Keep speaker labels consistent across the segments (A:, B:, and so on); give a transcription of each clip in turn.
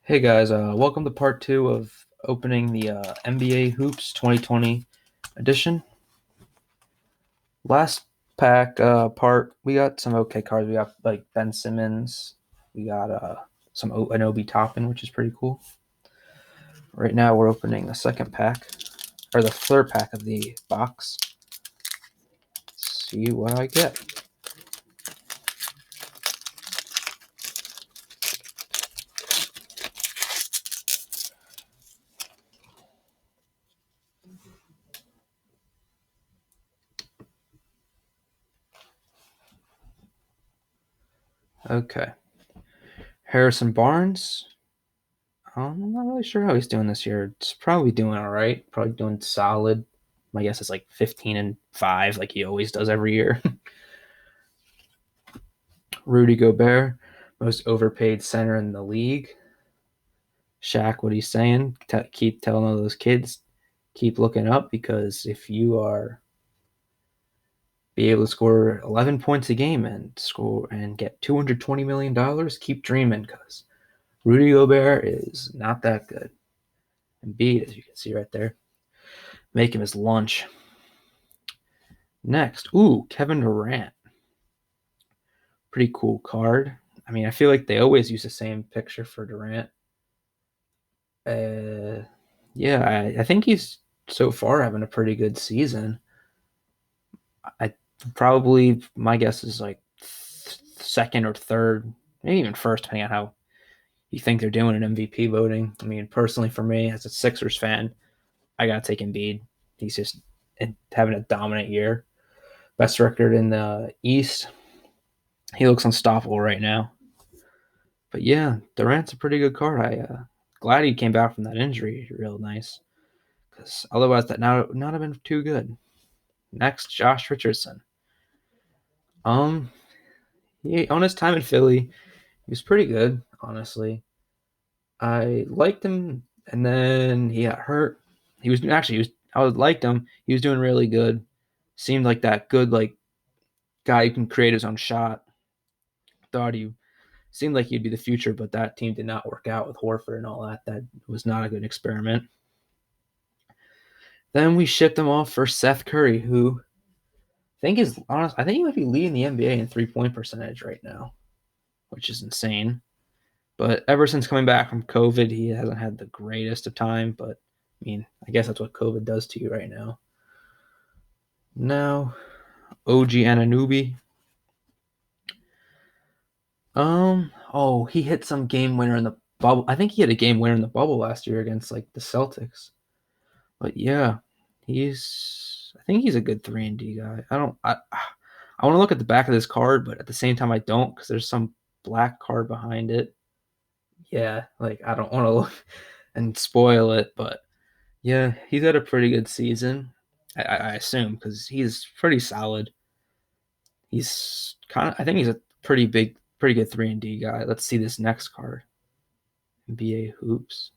A: Hey guys, welcome to part two of opening the NBA Hoops 2020 edition. Last pack part, we got some okay cards. We got like Ben Simmons. We got an Obi Toppin, which is pretty cool. Right now, we're opening the second pack or the third pack of the box. Let's see what I get. Okay, Harrison Barnes. I'm not really sure how he's doing this year. It's probably doing all right. Probably doing solid. My guess is like 15-5, like he always does every year. Rudy Gobert, most overpaid center in the league. Shaq, what he's saying, keep telling all those kids, keep looking up because if you are be able to score 11 points a game and score and get $220 million, keep dreaming because Rudy Gobert is not that good. Embiid, as you can see right there, make him his lunch. Next, Kevin Durant. Pretty cool card. I mean, I feel like they always use the same picture for Durant. Uh, yeah, I think he's so far having a pretty good season. I probably my guess is like second or third, maybe even first, depending on how you think they're doing in MVP voting. I mean, personally for me as a Sixers fan, I gotta take Embiid. He's just having a dominant year. Best record in the East. He looks unstoppable right now. But yeah, Durant's a pretty good card. Glad he came back from that injury. Real nice. Because otherwise, that not have been too good. Next, Josh Richardson. Um, on his time in Philly, he was pretty good. Honestly, I liked him, and then he got hurt. I liked him. He was doing really good. Seemed like that good guy who can create his own shot. Thought he seemed like he'd be the future, but that team did not work out with Horford and all that. That was not a good experiment. Then we shipped him off for Seth Curry, who I think he might be leading the NBA in 3-point percentage right now, which is insane. But ever since coming back from COVID, he hasn't had the greatest of time. But I mean, I guess that's what COVID does to you right now. Now, OG Anunoby. He hit some game winner in the bubble. I think he had a game winner in the bubble last year against like the Celtics. But yeah, I think he's a good 3-and-D guy. I want to look at the back of this card, but at the same time I don't because there's some black card behind it. Yeah, like I don't want to look and spoil it, but yeah, he's had a pretty good season. I assume because he's pretty solid. I think he's a pretty good 3-and-D guy. Let's see this next card. NBA hoops.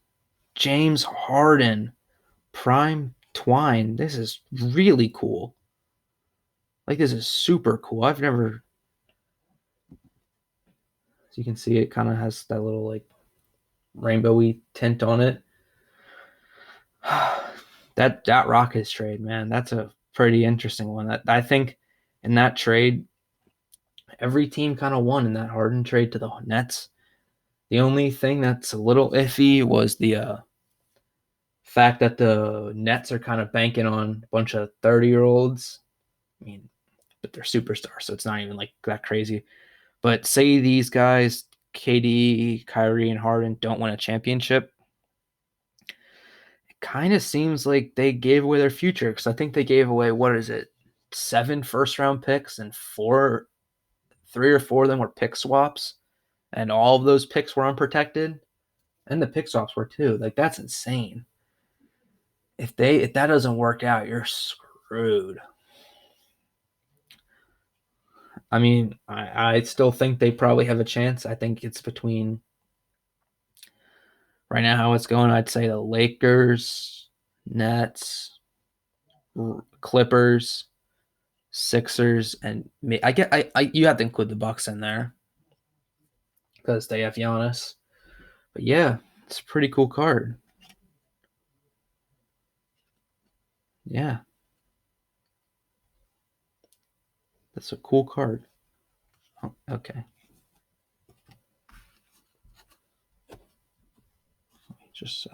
A: James Harden, prime twine. This is really cool. Like this is super cool. As you can see, it kind of has that little like rainbowy tint on it. that Rockets trade, man, that's a pretty interesting one. I think in that trade, every team kind of won in that Harden trade to the Nets. The only thing that's a little iffy was the fact that the Nets are kind of banking on a bunch of 30-year-olds. I mean, but they're superstars, so it's not even like that crazy. But say these guys, KD, Kyrie, and Harden, don't win a championship, it kind of seems like they gave away their future because I think they gave away, what is it, 7 first-round picks and 3 or 4 of them were pick swaps, and all of those picks were unprotected, and the pick swaps were too. Like that's insane. If that doesn't work out, you're screwed. I mean, I still think they probably have a chance. I think it's between right now how it's going. I'd say the Lakers, Nets, Clippers, Sixers, and I get I you have to include the Bucks in there because they have Giannis. But yeah, It's a pretty cool card. Yeah, that's a cool card. Oh, okay. Just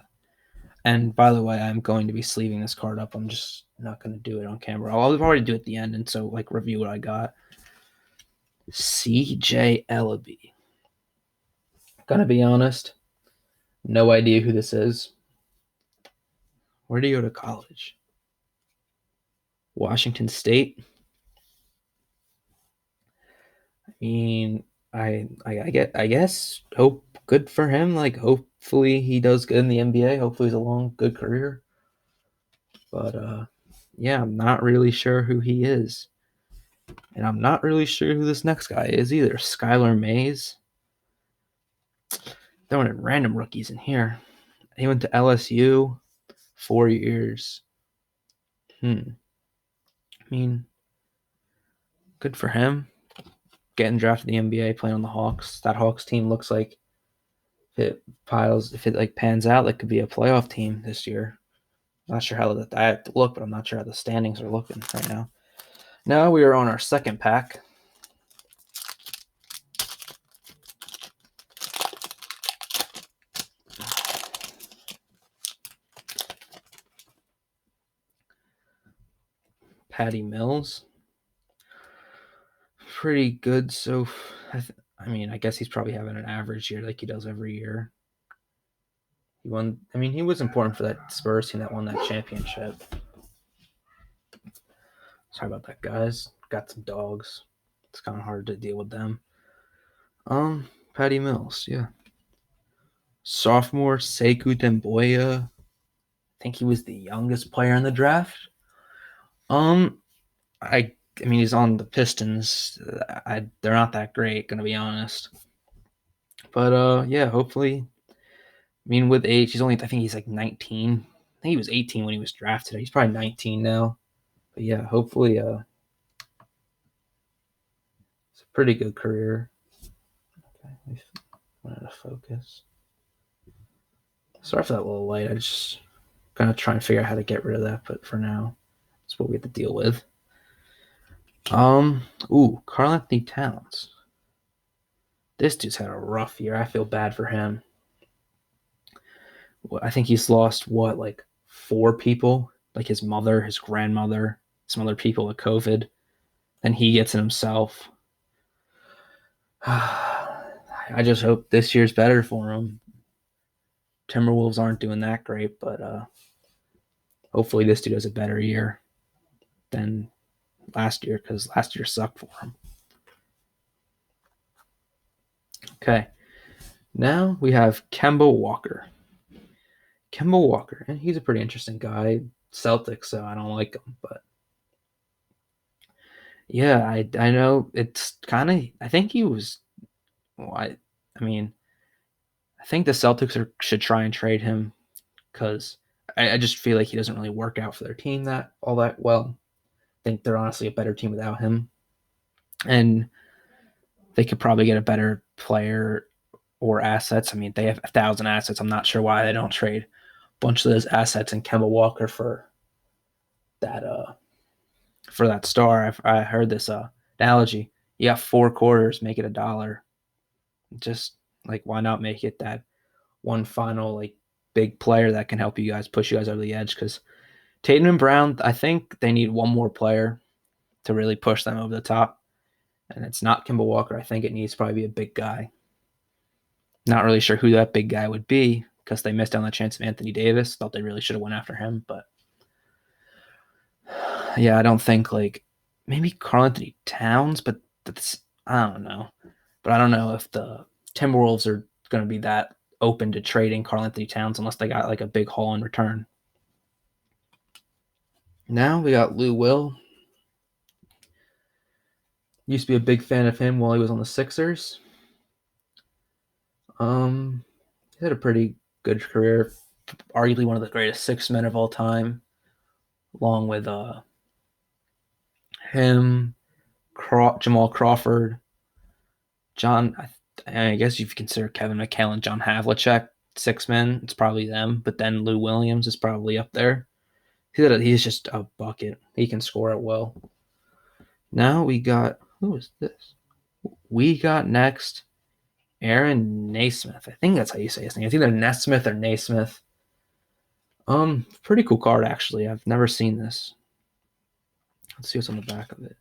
A: and by the way, I'm going to be sleeving this card up. I'm just not going to do it on camera. I'll already do it at the end, and so like review what I got. C.J. Ellaby. Gonna be honest, no idea who this is. Where did he go to college? Washington State. I mean, I guess hope good for him. Like hopefully he does good in the NBA. Hopefully he's a long good career. But yeah, I'm not really sure who he is. And I'm not really sure who this next guy is either. Skylar Mays. Throwing in random rookies in here. He went to LSU, 4 years. I mean, good for him. Getting drafted in the NBA, playing on the Hawks. That Hawks team looks like if it like pans out, that could be a playoff team this year. Not sure how that I have to look, but I'm not sure how the standings are looking right now. Now we are on our second pack. Patty Mills. Pretty good. So, I mean, I guess he's probably having an average year like he does every year. He won. I mean, he was important for that Spurs team that won that championship. Sorry about that, guys. Got some dogs. It's kind of hard to deal with them. Patty Mills, yeah. Sophomore Sekou Demboya. I think he was the youngest player in the draft. I mean, he's on the Pistons. They're not that great, gonna be honest. But yeah, hopefully. I mean, with age, I think he's like 19. I think he was 18 when he was drafted. He's probably 19 now. But yeah, hopefully, it's a pretty good career. Okay, wanted to focus. Sorry for that little light. I just gonna try and figure out how to get rid of that, but for now, that's what we have to deal with. Karl-Anthony Towns. This dude's had a rough year. I feel bad for him. I think he's lost like 4 people, like his mother, his grandmother, some other people with COVID. Then he gets it himself. I just hope this year's better for him. Timberwolves aren't doing that great, but hopefully this dude has a better year than last year because last year sucked for him. Okay, now we have Kemba Walker. Kemba Walker, and he's a pretty interesting guy. Celtics, so I don't like him, but yeah, I know it's kind of. I think he was. Well, I mean, I think the Celtics should try and trade him because I just feel like he doesn't really work out for their team that all that well. I think they're honestly a better team without him, and they could probably get a better player or assets. I mean, they have 1,000 assets. I'm not sure why they don't trade a bunch of those assets and Kemba Walker that for that star. I heard this analogy. You got 4 quarters, make it $1. Just like why not make it that one final like big player that can help you guys push you guys over the edge? Because Tatum and Brown, I think they need one more player to really push them over the top, and it's not Kemba Walker. I think it needs to probably be a big guy. Not really sure who that big guy would be because they missed on the chance of Anthony Davis. Thought they really should have went after him, but yeah, I don't think like maybe Karl-Anthony Towns, but that's I don't know. But I don't know if the Timberwolves are going to be that open to trading Karl-Anthony Towns unless they got like a big haul in return. Now we got Lou Will. Used to be a big fan of him while he was on the Sixers. He had a pretty good career, arguably one of the greatest 6 men of all time, along with him, Jamal Crawford, John. I guess you consider Kevin McHale and John Havlicek six men, it's probably them. But then Lou Williams is probably up there. He's just a bucket. He can score it well. Now we got, who is this? We got next Aaron Naismith. I think that's how you say his name. It's either Nesmith or Naismith. Pretty cool card actually. I've never seen this. Let's see what's on the back of it.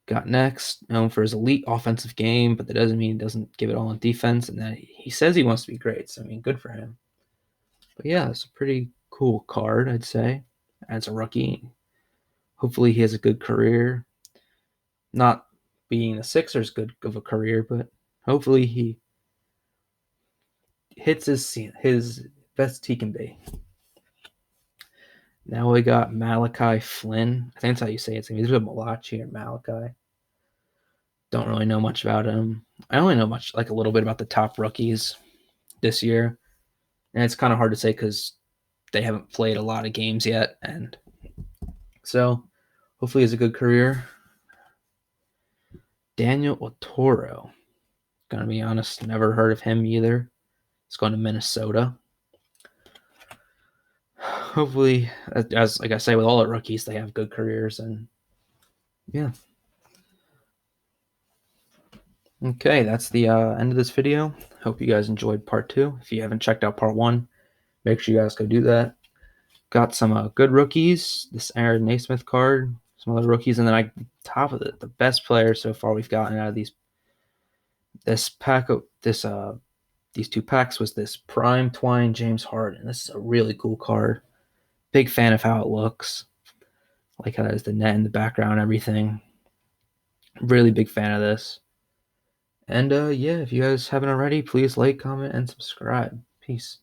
A: Got next, known for his elite offensive game, but that doesn't mean he doesn't give it all on defense. And that he says he wants to be great. So I mean, good for him. But yeah, it's a pretty cool card, I'd say, as a rookie. Hopefully, he has a good career. Not being the Sixers good of a career, but hopefully he hits his best he can be. Now we got Malachi Flynn. I think that's how you say it. He's a Malachi or Malachi. Don't really know much about him. I only know much, like a little bit about the top rookies this year. And it's kind of hard to say because they haven't played a lot of games yet. And so hopefully he has a good career. Daniel Otero. Gonna be honest, never heard of him either. He's going to Minnesota. Hopefully, as like I say, with all the rookies, they have good careers, and yeah. Okay, that's the end of this video. Hope you guys enjoyed part 2. If you haven't checked out part 1, make sure you guys go do that. Got some good rookies. This Aaron Naismith card, some other rookies, and then top of it, the best player so far we've gotten out of this pack of these 2 packs was this Prime Twine James Harden. This is a really cool card. Big fan of how it looks. Like how there's the net in the background, everything. Really big fan of this. And yeah, if you guys haven't already, please like, comment, and subscribe. Peace.